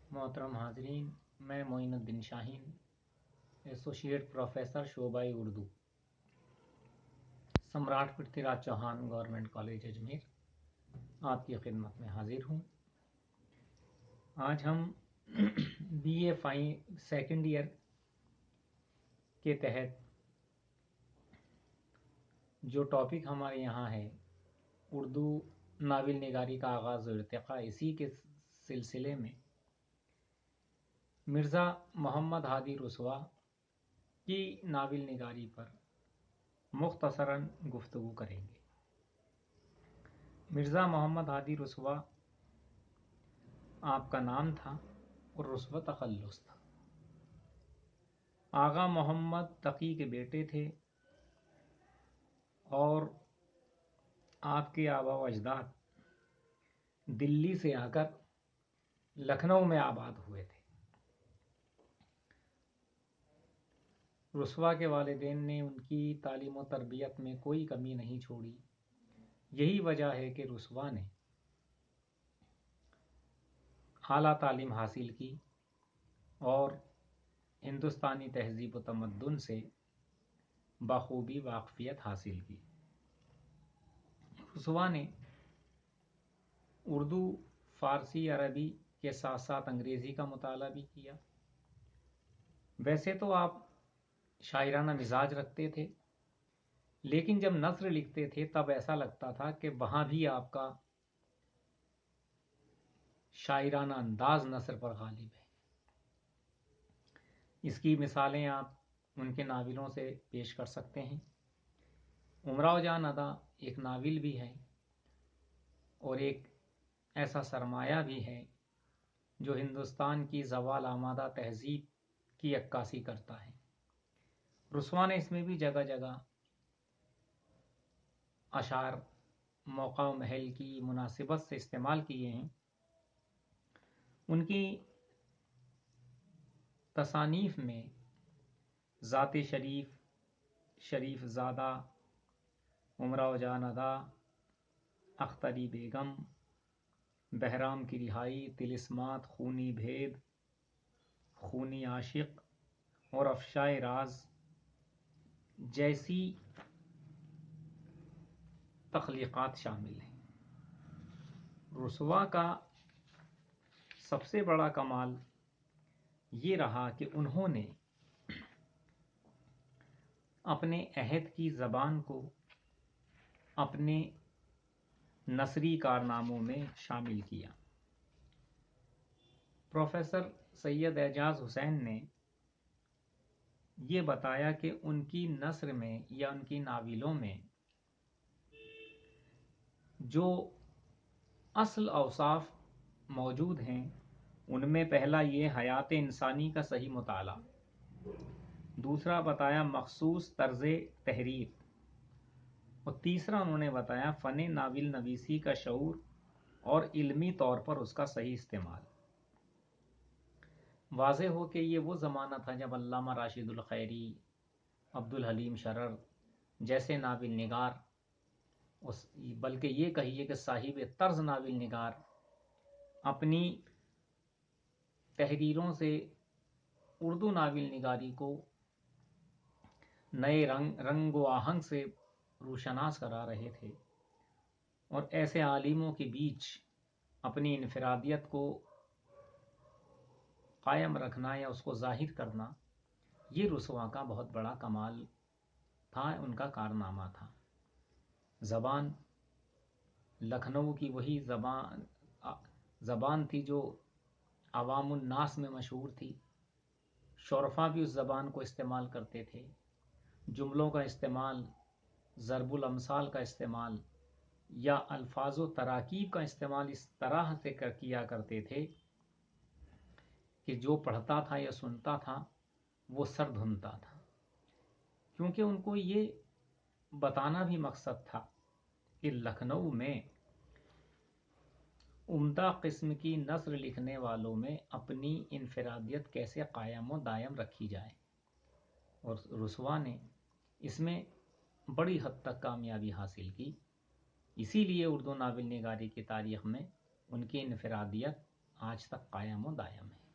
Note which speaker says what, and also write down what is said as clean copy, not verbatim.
Speaker 1: मोहतरम हाजरीन, मैं Moinuddin Shaheen, associate professor शोबाई Urdu, सम्राट पृथ्वीराज चौहान गवर्नमेंट कॉलेज अजमेर आपकी खिदमत में हाजिर हूँ। आज हम बीए सेकेंड ईयर के तहत जो टॉपिक हमारे यहाँ है उर्दू नावल निगारी का आगाज़ और इर्तिक़ा, इसी के सिलसिले में मिर्ज़ा मोहम्मद हादी रुसवा की नावल निगारी पर मुख्तसरन गुफ्तगू करेंगे। मिर्ज़ा मोहम्मद हादी रुसवा आपका नाम था और रुसवा तखल्लुस था। आगा मोहम्मद तकी के बेटे थे और आपके आबा व अजदाद दिल्ली से आकर लखनऊ में आबाद हुए थे। रुसवा के वालिदैन ने उनकी तालीम व तरबियत में कोई कमी नहीं छोड़ी। यही वजह है कि रुसवा ने आला तालीम हासिल की और हिंदुस्तानी तहजीब व तमद्दुन से बखूबी वाकफियत हासिल की। रुसवा ने उर्दू, फ़ारसी, अरबी के साथ साथ अंग्रेज़ी का मुताला भी किया। वैसे तो आप शायराना मिजाज रखते थे, लेकिन जब नस्र लिखते थे तब ऐसा लगता था कि वहाँ भी आपका शायराना अंदाज नस्र पर गालिब है। इसकी मिसालें आप उनके नावलों से पेश कर सकते हैं। उमराव जान अदा एक नावल भी है और एक ऐसा सरमाया भी है जो हिंदुस्तान की ज़वाल आमादा तहजीब की अक्कासी करता है। रुसवा ने इसमें भी जगह जगह अशार मौका महल की मुनासिबत से इस्तेमाल किए हैं। उनकी तसानीफ में ज़ाते शरीफ, शरीफ ज़ादा, उमराव जान अदा, अख्तरी बेगम, बहराम की रिहाई, तिलिस्मात, खूनी भेद, खूनी आशिक और अफशाए राज जैसी तख्लीक़ात शामिल हैं। रुसवा का सबसे बड़ा कमाल ये रहा कि उन्होंने अपने अहद की ज़बान को अपने नसरी कारनामों में शामिल किया। प्रोफेसर सैयद एजाज हुसैन ने ये बताया कि उनकी नस्र में या उनकी नावलों में जो असल औसाफ मौजूद हैं, उनमें पहला ये हयात इंसानी का सही मुताला, दूसरा बताया मखसूस तर्ज़ तहरीर और तीसरा उन्होंने बताया फ़न नावल नवीसी का शऊर और इल्मी तौर पर उसका सही इस्तेमाल। वाज़ेह हो कि ये वो ज़माना था जब अल्लामा राशिदुल खैरी, अब्दुल हलीम शरर जैसे नावल निगार, बल्कि ये कहिए कि साहिब तर्ज नावल निगार अपनी तहरीरों से उर्दू नावल निगारी को नए रंग व आहंग से रूशनास करा रहे थे और ऐसे आलिमों के बीच अपनी इनफरादियत को कायम रखना या उसको जाहिर करना, ये रुसवा का बहुत बड़ा कमाल था, उनका कारनामा था। ज़बान लखनऊ की वही ज़बान थी जो अवामुन नास में मशहूर थी। शोरफा भी उस ज़बान को इस्तेमाल करते थे। जुमलों का इस्तेमाल, ज़रबुल अमसाल का इस्तेमाल या अल्फाज़ो तराकीब का इस्तेमाल इस तरह से किया करते थे कि जो पढ़ता था या सुनता था वो सर धुनता था, क्योंकि उनको ये बताना भी मकसद था कि लखनऊ में उम्दा किस्म की नस्र लिखने वालों में अपनी इनफरादियत कैसे कायम व दायम रखी जाए। और रुसवा ने इसमें बड़ी हद तक कामयाबी हासिल की। इसीलिए उर्दू नावल निगारी की तारीख़ में उनकी इनफरादियत آج تک قائم و دائم ہے۔